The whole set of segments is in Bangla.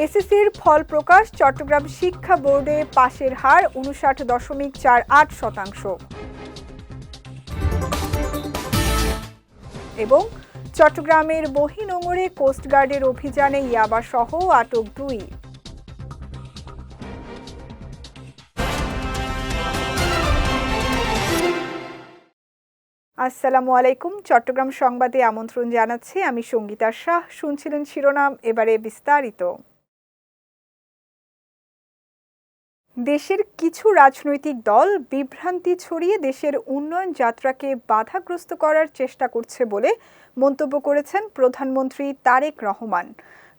এসএসসির ফল প্রকাশ, চট্টগ্রাম শিক্ষা বোর্ডে পাশের হার ৫৯.৪৮%। এবং চট্টগ্রামের বহিনোঙরে কোস্টগার্ডের অভিযানে ইয়াবাসহ আটক ২। আসসালামু আলাইকুম। চট্টগ্রাম সংবাদে আমন্ত্রণ জানাচ্ছি আমি সঙ্গীতা শাহ। শুনছিলেন শিরোনাম, এবারে বিস্তারিত। দেশের কিছু রাজনৈতিক দল বিভ্রান্তি ছড়িয়ে দেশের উন্নয়ন যাত্রাকে বাধাগ্রস্ত করার চেষ্টা করছে বলে মন্তব্য করেছেন প্রধানমন্ত্রী তারেক রহমান।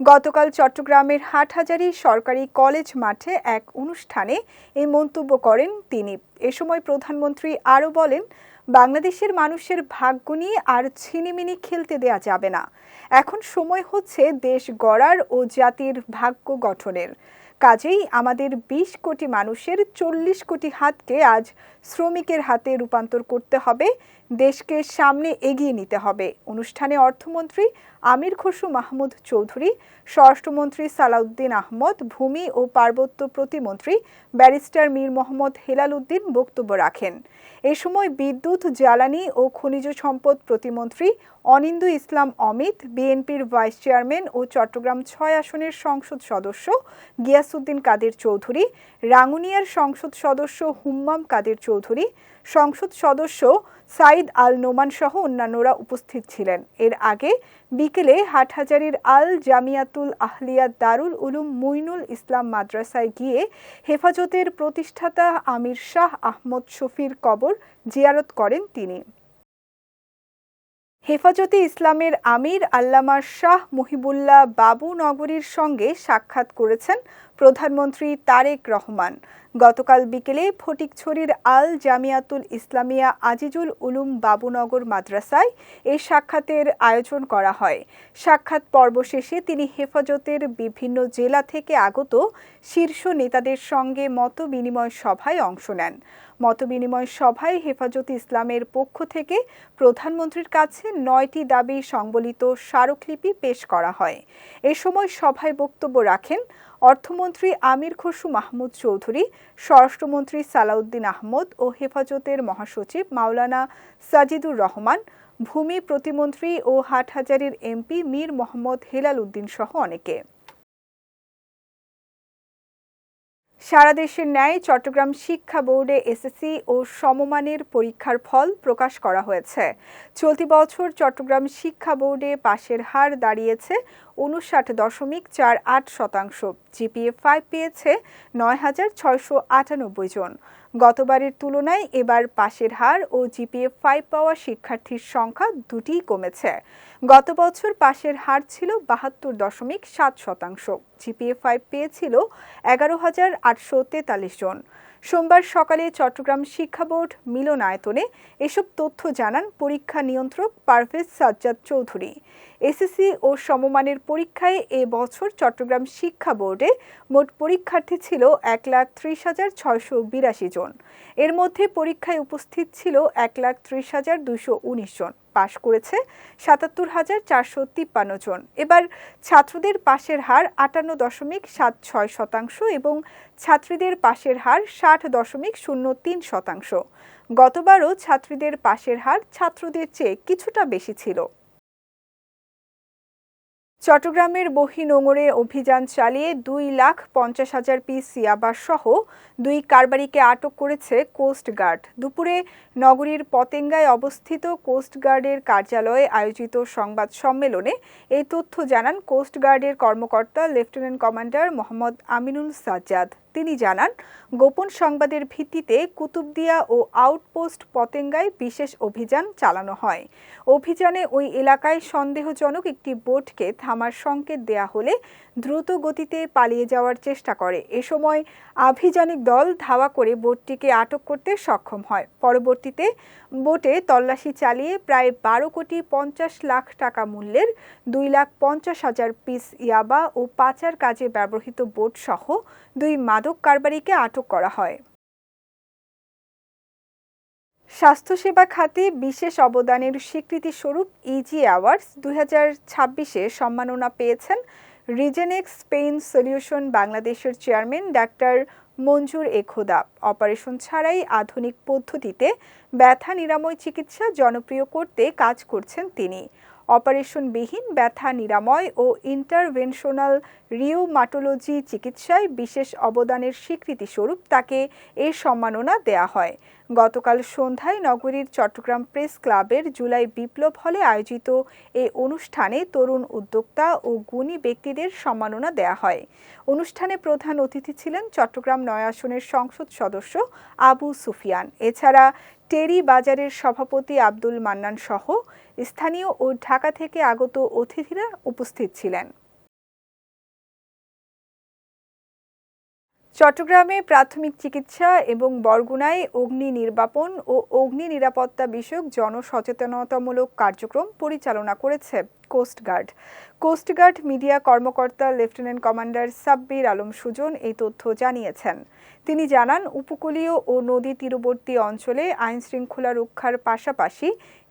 গতকাল চট্টগ্রামের হাটহাজারী সরকারি কলেজ মাঠে এক অনুষ্ঠানে এই মন্তব্য করেন তিনি। এ সময় প্রধানমন্ত্রী আরও বলেন, বাংলাদেশের মানুষের ভাগ্য নিয়ে আর ছিনিমিনি খেলতে দেয়া যাবে না। এখন সময় হচ্ছে দেশ গড়ার ও জাতির ভাগ্য গঠনের। কাজেই আমাদের ২০ কোটি মানুষের ৪০ কোটি হাতকে আজ শ্রমিকের হাতে রূপান্তর করতে হবে, দেশকে সামনে এগিয়ে নিতে হবে। অনুষ্ঠানে অর্থমন্ত্রী আমির খসরু মাহমুদ চৌধুরী, স্বরাষ্ট্রমন্ত্রী সালাউদ্দিন আহমদ, ভূমি ও পার্বত্য প্রতিমন্ত্রী ব্যারিস্টার মীর মোহাম্মদ হেলাল উদ্দিন বক্তব্য রাখেন। এ সময় বিদ্যুৎ, জ্বালানি ও খনিজ সম্পদ প্রতিমন্ত্রী অনিন্দু ইসলাম অমিত, বিএনপির ভাইস চেয়ারম্যান ও চট্টগ্রাম ৬ আসনের সংসদ সদস্য গিয়াসউদ্দিন কাদের চৌধুরী, রাঙ্গুনিয়ার সংসদ সদস্য হুম্মাম কাদের চৌধুরী, সংসদ সদস্য সাইদ আল নোমান সহ অন্যান্যরা উপস্থিত ছিলেন। এর আগে বিকেলে হাটহাজারীর আল জামিয়াতুল আহলিয়া দারুল উলুম মুইনুল ইসলাম মাদ্রাসায় গিয়ে হেফাজতের প্রতিষ্ঠাতা আমির শাহ আহমদ শফির কবর জিয়ারত করেন তিনি। হেফাজতে ইসলামের আমির আল্লামা শাহ মুহিবুল্লাহ বাবু নগরীর সঙ্গে সাক্ষাৎ করেছেন প্রধানমন্ত্রী তারেক রহমান। গতকাল বিকেলে ফটিকছড়ির আল জামিয়াতুল ইসলামিয়া আজিজুল উলুম বাবুনগর মাদ্রাসায় এই সাক্ষাতের আয়োজন করা হয়। সাক্ষাৎ পর্ব শেষে তিনি হেফাজতের বিভিন্ন জেলা থেকে আগত শীর্ষ নেতাদের সঙ্গে মতবিনিময় সভায় অংশ নেন। মতবিনিময় সভায় হেফাজতে ইসলামের পক্ষ থেকে প্রধানমন্ত্রীর কাছে ৯টি দাবি সংবলিত স্মারকলিপি পেশ করা হয়। এ সময় সভায় বক্তব্য রাখেন অর্থমন্ত্রী আমির খসরু মাহমুদ চৌধুরী, স্বরাষ্ট্রমন্ত্রী সালাউদ্দিন আহমদ ও হেফাজতের মহাসচিব মাওলানা সাজিদুর রহমান, ভূমি প্রতিমন্ত্রী ও হাটহাজারীর এমপি মীর মোহাম্মদ হেলাল উদ্দিন সহ অনেকে। সারা দেশের ন্যায় চট্টগ্রাম শিক্ষা বোর্ডে এসএসসি ও সমমানের পরীক্ষার ফল প্রকাশ করা হয়েছে। চলতি বছর চট্টগ্রাম শিক্ষা বোর্ডে পাশের হার দাঁড়িয়েছে ৫৯.৪৮%। জিপিএ 5 পেয়েছে ৯,৬৯৮ জন। গতবারের তুলনায় এবার পাশের হার ও জিপিএ 5 পাওয়া শিক্ষার্থীর সংখ্যা দুটিই কমেছে। গত বছর পাশের হার ছিল ৭২.৭%। জিপিএ 5 পেয়েছিল ১১,৮৪৩ জন। সোমবার সকালে চট্টগ্রাম শিক্ষা বোর্ড মিলনায়তনে এসব তথ্য জানান পরীক্ষা নিয়ন্ত্রক পারভেজ সাজ্জাদ চৌধুরী। এসএসসি ও সমমানের পরীক্ষায় এ বছর চট্টগ্রাম শিক্ষা বোর্ডে মোট পরীক্ষার্থী ছিল ১,৩০,৬৮২ জন। এর মধ্যে পরীক্ষায় উপস্থিত ছিল ১,৩০,২১৯ জন। পাশ করেছে ৭৭,৪৫৩ জন। এবার ছাত্রদের পাশের হার ৫৮.৭৬% এবং ছাত্রীদের পাশের হার ৬০.০৩%। গতবারও ছাত্রীদের পাশের হার ছাত্রদের চেয়ে কিছুটা বেশি ছিল। চট্টগ্রামের বহিনোঙরে অভিযান চালিয়ে ২,৫০,০০০ পিস ইয়াবা সহ ২ কারবারিকে আটক করেছে কোস্টগার্ড। দুপুরে নগরীর পতেঙ্গায় অবস্থিত কোস্টগার্ডের কার্যালয়ে আয়োজিত সংবাদ সম্মেলনে এই তথ্য জানান কোস্টগার্ডের কর্মকর্তা লেফটেন্যান্ট কমান্ডার মোহাম্মদ আমিনুল সাজ্জাদ। তিনি জানান, গোপন সংবাদের ভিত্তিতে কুতুবদিয়া ও আউটপোস্ট পতেঙ্গায় বিশেষ অভিযান চালানো হয়। অভিযানে ওই এলাকায় সন্দেহজনক একটি বোটকে থামার সংকেত দেয়া হলে দ্রুত গতিতে পালিয়ে যাওয়ার চেষ্টা করে। এ সময় আভিযানিক দল ধাওয়া করে বোটটিকে আটক করতে সক্ষম হয়। পরবর্তীতে বোটে তল্লাশি চালিয়ে প্রায় ১২,৫০,০০,০০০ টাকা মূল্যের ২,৫০,০০০ পিস ইয়াবা ও পাচার কাজে ব্যবহৃত বোট সহ ২ মাদক কারবারিকে আটক করা হয়। স্বাস্থ্যসেবা খাতে বিশেষ অবদানের স্বীকৃতিস্বরূপ ইজি অ্যাওয়ার্ডস ২০২৬-এ সম্মাননা পেয়েছেন রিজেনেক্স পেইন সলিউশন বাংলাদেশের চেয়ারম্যান ডাক্তার মঞ্জুর খোদা। অপারেশন ছাড়াই আধুনিক পদ্ধতিতে ব্যথা নিরাময় চিকিৎসা জনপ্রিয় করতে কাজ করছেন তিনি। অপারেশনবিহীন ব্যথা নিরাময় ও ইন্টারভেনশনাল রিউমাটোলজি চিকিৎসায় বিশেষ অবদানের স্বীকৃতিস্বরূপ তাকে এই সম্মাননা দেয়া হয়। গতকাল সন্ধ্যায় নগরীর চট্টগ্রাম প্রেস ক্লাবের জুলাই বিপ্লব হলে আয়োজিত এই অনুষ্ঠানে তরুণ উদ্যোক্তা ও গুণী ব্যক্তিদের সম্মাননা দেয়া হয়। অনুষ্ঠানে প্রধান অতিথি ছিলেন চট্টগ্রাম ৯ আসনের সংসদ সদস্য আবু সুফিয়ান। এছাড়া টেরি বাজারের সভাপতি আব্দুল মান্নান সহ স্থানীয় ও ঢাকা থেকে আগত অতিথিরা উপস্থিত ছিলেন। চট্টগ্রামে প্রাথমিক চিকিৎসা এবং বরগুনায় অগ্নি নির্বাপন ও অগ্নি নিরাপত্তা বিষয়ক জনসচেতনতামূলক কার্যক্রম পরিচালনা করেছে কোস্টগার্ড। কোস্টগার্ড মিডিয়া কর্মকর্তা লেফটেন্যান্ট কমান্ডার সাব্বির আলম সুজন এই তথ্য জানিয়েছেন। তিনি জানান, উপকূলীয় ও নদী তীরবর্তী অঞ্চলে আইনশৃঙ্খলা রক্ষার পাশাপাশি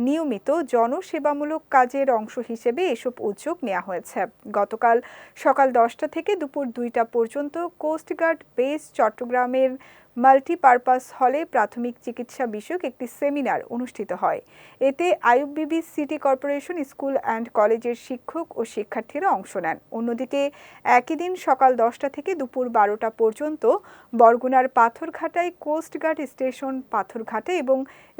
নিয়মিত জনসেবামূলক কাজের অংশ হিসেবে এসব উদ্যোগ নেওয়া হয়েছে। গতকাল সকাল 10টা থেকে দুপুর 2টা পর্যন্ত কোস্টগার্ড বেস চট্টগ্রামের মাল্টিপারপাস হলে প্রাথমিক চিকিৎসা বিষয়ক একটি সেমিনার অনুষ্ঠিত হয়। এতে আইয়ুববিবি সিটি কর্পোরেশন স্কুল অ্যান্ড কলেজের শিক্ষক ও শিক্ষার্থীরা অংশ নেন। অন্যদিকে একই দিন সকাল 10টা থেকে দুপুর 12টা পর্যন্ত বরগুনার পাথরঘাটায় কোস্টগার্ড স্টেশন পাথরঘাটা এবং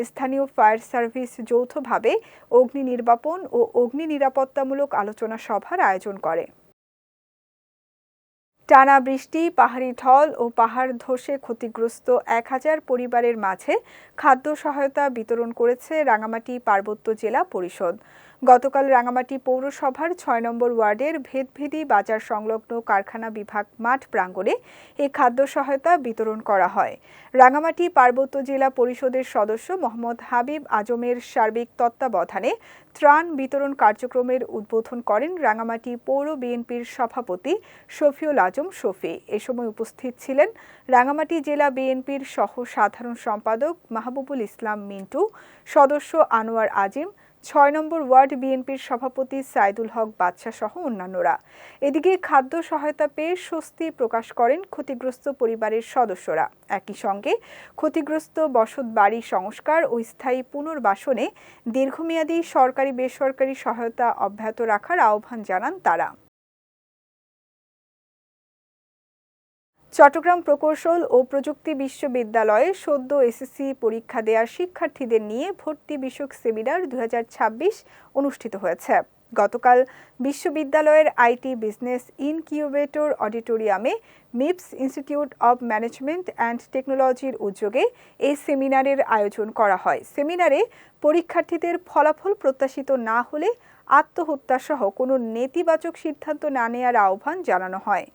স্থানীয় ফায়ার সার্ভিস যৌথভাবে অগ্নি নির্বাপন ও অগ্নি নিরাপত্তামূলক আলোচনা সভার আয়োজন করে। টানা বৃষ্টি, পাহাড়ি ঢল ও পাহাড় ধসে ক্ষতিগ্রস্ত 1000 পরিবারের মাঝে খাদ্য সহায়তা বিতরণ করেছে রাঙামাটি পার্বত্য জেলা পরিষদ। গতকাল রাঙামাটি পৌরসভার 6 নম্বর ওয়ার্ডের ভেদভেদি বাজার সংলগ্ন কারখানা বিভাগ মাঠ প্রাঙ্গণে এই খাদ্য সহায়তা বিতরণ করা হয়। রাঙামাটি পার্বত্য জেলা পরিষদের সদস্য মোহাম্মদ হাবিব আজমের সার্বিক তত্ত্বাবধানে ত্রাণ বিতরণ কার্যক্রমের উদ্বোধন করেন রাঙামাটি পৌর বিএনপির সভাপতি শফিউল আজম শফি। এ সময় উপস্থিত ছিলেন রাঙামাটি জেলা বিএনপির সহ সাধারণ সম্পাদক মাহবুবুল ইসলাম মিন্টু, সদস্য আনোয়ার আজিম, 6 নম্বর ওয়ার্ড বিএনপির সভাপতি সাইদুল হক বাদশা সহ অন্যান্যরা। এদিকে খাদ্য সহায়তা পেয়ে স্বস্তি প্রকাশ করেন ক্ষতিগ্রস্ত পরিবারের সদস্যরা। একই সঙ্গে ক্ষতিগ্রস্ত বসত বাড়ি সংস্কার ও স্থায়ী পুনর্বাসনে দীর্ঘমেয়াদী সরকারি বেসরকারি সহায়তা অব্যাহত রাখার আহ্বান জানান তারা। চট্টগ্রাম প্রকৌশল ও প্রযুক্তি বিশ্ববিদ্যালয়ে সদ্য এসএসসি পরীক্ষা দেওয়া শিক্ষার্থীদের নিয়ে ভর্তি বিষয়ক সেমিনার 2026 অনুষ্ঠিত হয়েছে। গতকাল বিশ্ববিদ্যালয়ের আইটি বিজনেস ইনকিউবেটর অডিটোরিয়ামে মিপস ইনস্টিটিউট অব ম্যানেজমেন্ট অ্যান্ড টেকনোলজির উদ্যোগে এই সেমিনারের আয়োজন করা হয়। সেমিনারে পরীক্ষার্থীদের ফলাফল প্রত্যাশিত না হলে আত্মহত্যা সহ কোনো নেতিবাচক সিদ্ধান্ত না নেওয়ার আহ্বান জানানো হয়।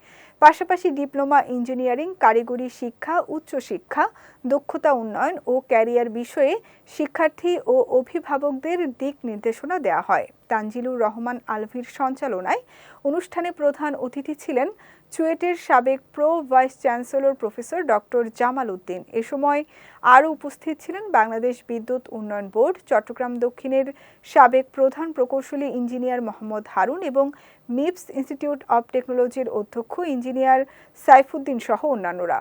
পাশাপাশি ডিপ্লোমা ইঞ্জিনিয়ারিং, কারিগরি শিক্ষা, উচ্চশিক্ষা, দক্ষতা উন্নয়ন ও ক্যারিয়ার বিষয়ে শিক্ষার্থী ও অভিভাবকদের দিক নির্দেশনা দেওয়া হয়। তানজিলুর রহমান আলভির সঞ্চালনায় অনুষ্ঠানে প্রধান অতিথি ছিলেন চুয়েটের সাবেক pro vice chancellor professor doctor Jamal Uddin. এ সময় আরও উপস্থিত ছিলেন বাংলাদেশ বিদ্যুৎ উন্নয়ন বোর্ড, চট্টগ্রাম দক্ষিণের সাবেক প্রধান প্রকৌশলী ইঞ্জিনিয়ার মোহাম্মদ হারুন এবং মিপস ইনস্টিটিউট অব টেকনোলজির অধ্যক্ষ ইঞ্জিনিয়ার সাইফুদ্দিন সহ অন্যান্যরা।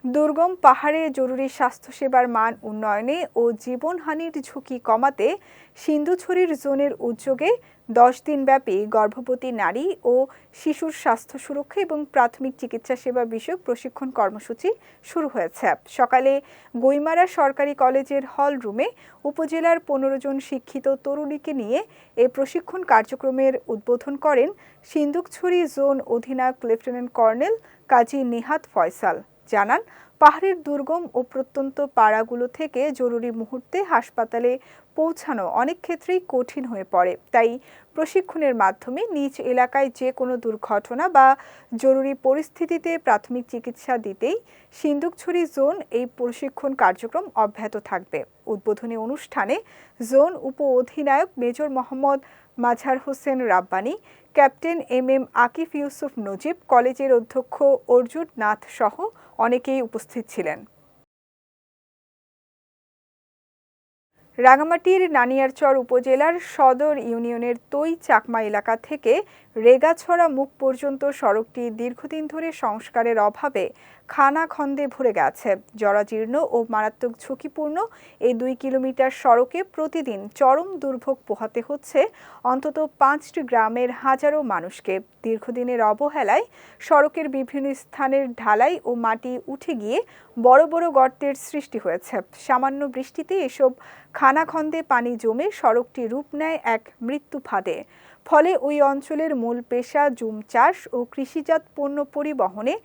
দুর্গম পাহাড়ে জরুরি স্বাস্থ্যসেবার মান উন্নয়নে ও জীবনহানির ঝুঁকি কমাতে সিন্ধুছড়ির জোনের উদ্যোগে 10 দিনব্যাপী গর্ভবতী নারী ও শিশুর স্বাস্থ্য সুরক্ষা এবং প্রাথমিক চিকিৎসা সেবা বিষয়ক প্রশিক্ষণ কর্মসূচি শুরু হয়েছে। সকালে গৈমারা সরকারি কলেজের হল রুমে উপজেলার 15 জন শিক্ষিত তরুণীকে নিয়ে এই প্রশিক্ষণ কার্যক্রমের উদ্বোধন করেন সিন্ধুছড়ি জোন অধিনায়ক লেফটেন্যান্ট কর্নেল কাজী নিহাত ফয়সাল। জানান, পাহাড়ের দুর্গম ও প্রত্যন্ত পাড়াগুলো থেকে জরুরি মুহূর্তে হাসপাতালে পৌঁছানো অনেক ক্ষেত্রেই কঠিন হয়ে পড়ে। তাই প্রশিক্ষণের মাধ্যমে নিজ এলাকায় যে কোনো দুর্ঘটনা বা জরুরি পরিস্থিতিতে প্রাথমিক চিকিৎসা দিতেই সিন্ধুছড়ি জোন এই প্রশিক্ষণ কার্যক্রম অব্যাহত থাকবে। উদ্বোধনী অনুষ্ঠানে জোন উপ অধিনায়ক major Mohammad মাঝার Hossain Rabbani, captain M Akif Yusuf Najeeb, কলেজের অধ্যক্ষ অর্জুন নাথ সহ অনেকেই উপস্থিত ছিলেন। রাঙামাটির নানিয়ারচর উপজেলার সদর ইউনিয়নের তৈ চাকমা এলাকা থেকে রেগাছড়া মুখ পর্যন্ত সড়কটি দীর্ঘদিন ধরে সংস্কারের অভাবে খানাখন্দে ভরে গেছে। জরাজীর্ণ ও মারাত্মক ঝুঁকিপূর্ণ এই 2 কিলোমিটার সড়কে প্রতিদিন চরম দুর্ভোগ পোহাতে হচ্ছে অন্তত 5টি গ্রামের হাজারো মানুষকে। দীর্ঘদিনের অবহেলায় সড়কের বিভিন্ন স্থানের ঢালাই ও মাটি উঠে গিয়ে বড় বড় গর্তের সৃষ্টি হয়েছে। সামান্য বৃষ্টিতে এসব খানাখন্দে পানি জমে সড়কটি রূপ নেয় এক মৃত্যু ফাঁদে। ফলে ওই অঞ্চলের মূল পেশা জুম চাষ ও কৃষিজাত পণ্য পরিবহনে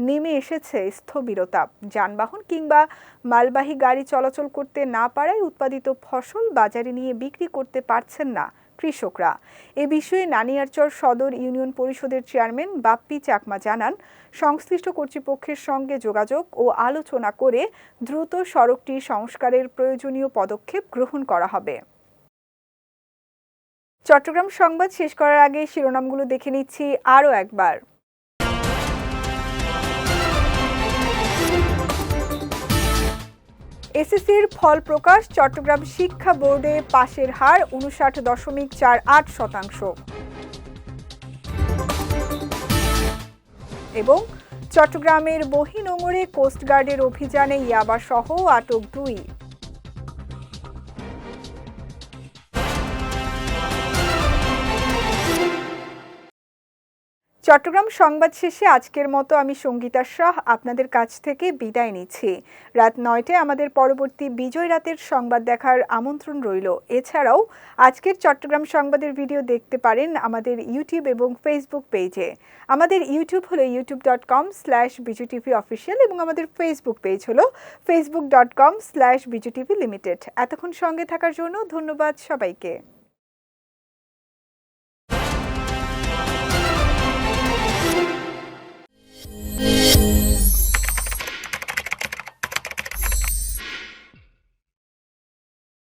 নেমে এসেছে স্থবিরতা। যানবাহন কিংবা মালবাহী গাড়ি চলাচল করতে না পারায় উৎপাদিত ফসল বাজারে নিয়ে বিক্রি করতে পারছেন না কৃষকরা। এ বিষয়ে নানিয়ারচর সদর ইউনিয়ন পরিষদের চেয়ারম্যান বাপ্পি চাকমা জানান, সংশ্লিষ্ট কর্তৃপক্ষের সঙ্গে যোগাযোগ ও আলোচনা করে দ্রুত সড়কটি সংস্কারের প্রয়োজনীয় পদক্ষেপ গ্রহণ করা হবে। চট্টগ্রাম সংবাদ শেষ করার আগে শিরোনামগুলো দেখে নিচ্ছি আরও একবার। এসএসসির ফল প্রকাশ, চট্টগ্রাম শিক্ষা বোর্ডে পাশের হার 59.48%। এবং চট্টগ্রামের বহিনোঙরে কোস্টগার্ডের অভিযানে ইয়াবাসহ আটক 2। চট্টগ্রাম সংবাদ শেষে আজকের মতো আমি সঙ্গীতা শাহ আপনাদের কাছ থেকে বিদায় নিচ্ছি। রাত 9টায় আমাদের পরবর্তী বিজয় রাতের সংবাদ দেখার আমন্ত্রণ রইল। এছাড়াও আজকের চট্টগ্রাম সংবাদের ভিডিও দেখতে পারেন আমাদের ইউটিউব এবং ফেসবুক পেজে। আমাদের ইউটিউব হলো youtube.com/bijutv official এবং আমাদের ফেসবুক পেজ হলো facebook.com/bijutv limited। এতক্ষণ সঙ্গে থাকার জন্য ধন্যবাদ সবাইকে।